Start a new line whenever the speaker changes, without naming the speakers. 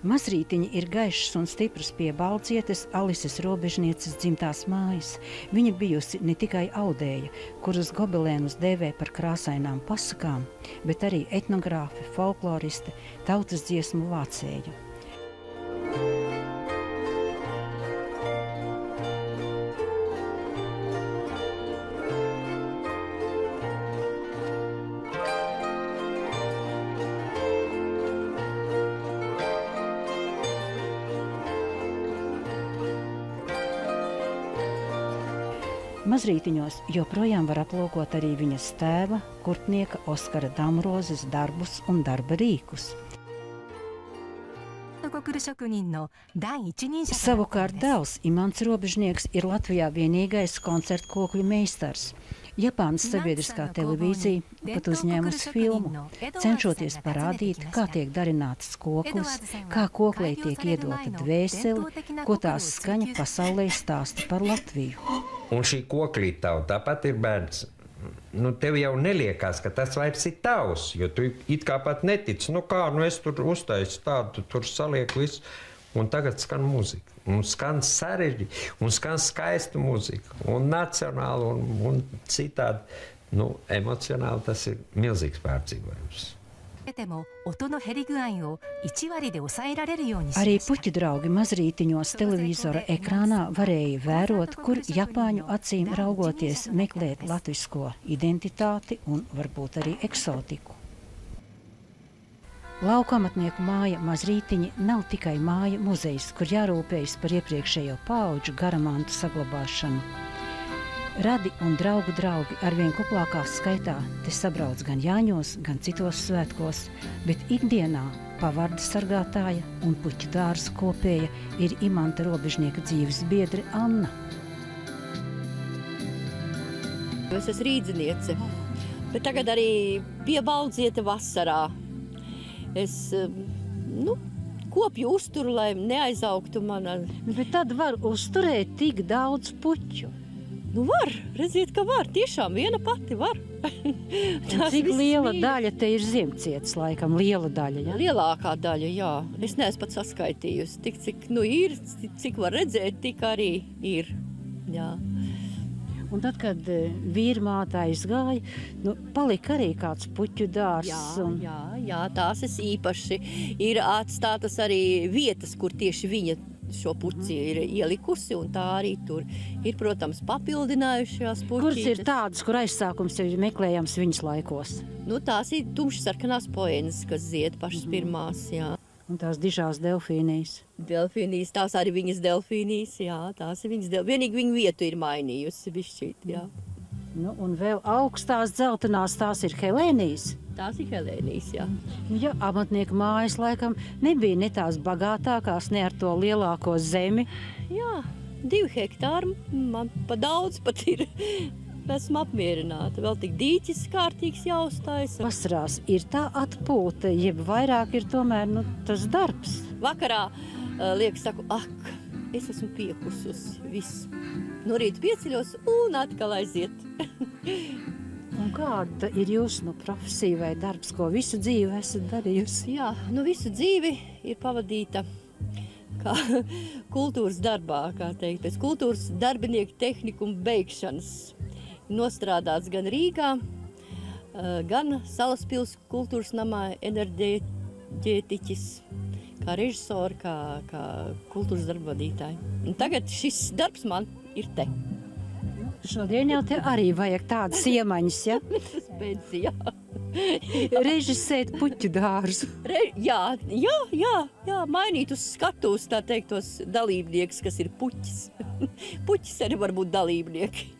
Mazrītiņa ir gaišs un stiprs pie Balcietes Alises Robežnieces dzimtās mājas. Viņa bijusi ne tikai audēja, kuras gobelēnus dēvē par krāsainām pasakām, bet arī etnogrāfe, folkloriste, tautas dziesmu vācēja. Mazrītiņos joprojām var aplūkot arī viņas tēva, kurpnieka Oskara Damrozes darbus un darba rīkus. Savukārt dēls Imants Robežnieks ir Latvijā vienīgais koncertkokļu meistars. Japānas sabiedriskā televīzija pat uzņēmusi filmu, cenšoties parādīt, kā tiek darinātas koklis, kā koklei tiek iedota dvēseli, ko tās skaņa pasaulē stāsta par Latviju.
Un šī koklīte tava, tāpat ir bērns. Tev jau neliekās, ka tas vairs ir tavs, jo tu it kā pat netici. Es tur uztaisu tādu, tur salieku visu. Un tagad skan muzika. Un skan sarežģīta, un skan skaista muzika. Un nacionāli, un citādi. Emocionāli tas ir milzīgs pārdzīvojums.
Arī puķu draugi Mazrītiņos televizora ekrānā varēja vērot, kur Japāņu acīm raugoties meklēt latvisko identitāti un varbūt arī eksotiku. Lauku amatnieku māja Mazrītiņi nav tikai māja muzejs, kur jārūpējas par iepriekšējo paudžu garamantu saglabāšanu. Radi un draugu draugi arvien kuplākā skaitā te sabrauc gan Jāņos, gan citos svētkos, bet ikdienā pavardu sargātāja un puķu dārza kopēja ir Imanta Robežnieka dzīves biedre Anna.
Es esmu rīdziniece, bet tagad arī pie Baldzieta vasarā. Es kopju uzturu, lai neaizaugtu mana.
Bet tad var uzturēt tik daudz puķu.
Var, redziet, ka var. Tiešām viena pati var.
Cik liela daļa te ir Ziemcietis, laikam? Liela daļa, ja?
Lielākā daļa, jā. Es neesmu pat saskaitījusi. Tik, cik ir, cik var redzēt, tik arī ir. Jā.
Un tad, kad vīrmāte aizgāja, palika arī kāds puķu dārs.
Jā, tās es īpaši. Ir atstātas arī vietas, kur tieši viņa šo puķi ir ielikusi, un tā arī tur ir, protams, papildinājušās puķītes.
Kuras ir tādas, kur aizsākums ir meklējams viņas laikos?
Tās ir tumšsarkanās poēnas, kas zied pašas pirmās, jā.
Un tās dižās delfīnijas?
Delfīnijas, tās arī viņas delfīnijas, jā, tās ir viņas delfīnijas. Vienīgi viņu vietu ir mainījusi bišķīt, jā.
Un vēl augstās dzeltenās tās ir Helēnijas?
Tās ir Helēnijas, jā.
Ja amatnieku mājas laikam nebija ne tās bagātākās, ne ar to lielāko zemi.
Jā, 2 hektāri, man pa daudz pat ir. Esmu apmierināta. Vēl tik dīķis kārtīgs jāuztaisa.
Vasarās ir tā atpūta, jeb vairāk ir tomēr tas darbs.
Vakarā liekas, saku, es esmu piekususi, viss. No rīta pieceļos un atkal aiziet.
Un kāda ir jūsu profesija vai darbs, ko visu dzīvi esat darījusi?
Jā, visu dzīvi ir pavadīta kā kultūras darbā, kā teikt, pēc kultūras darbinieku tehnikuma beigšanas. Nostrādāts gan Rīgā, gan Salaspils kultūras namā enerģētiķis, kā režisori, kā kultūras darbvadītāji. Un tagad šis darbs man ir te.
Šodien jau te arī vajag tādas iemaņas, ja?
Pensijā.
Režisēt puķu dārzu.
Jā, mainīt uz skatuves, tā teikt, tos dalībniekus, kas ir puķis. Puķis arī var būt dalībnieki.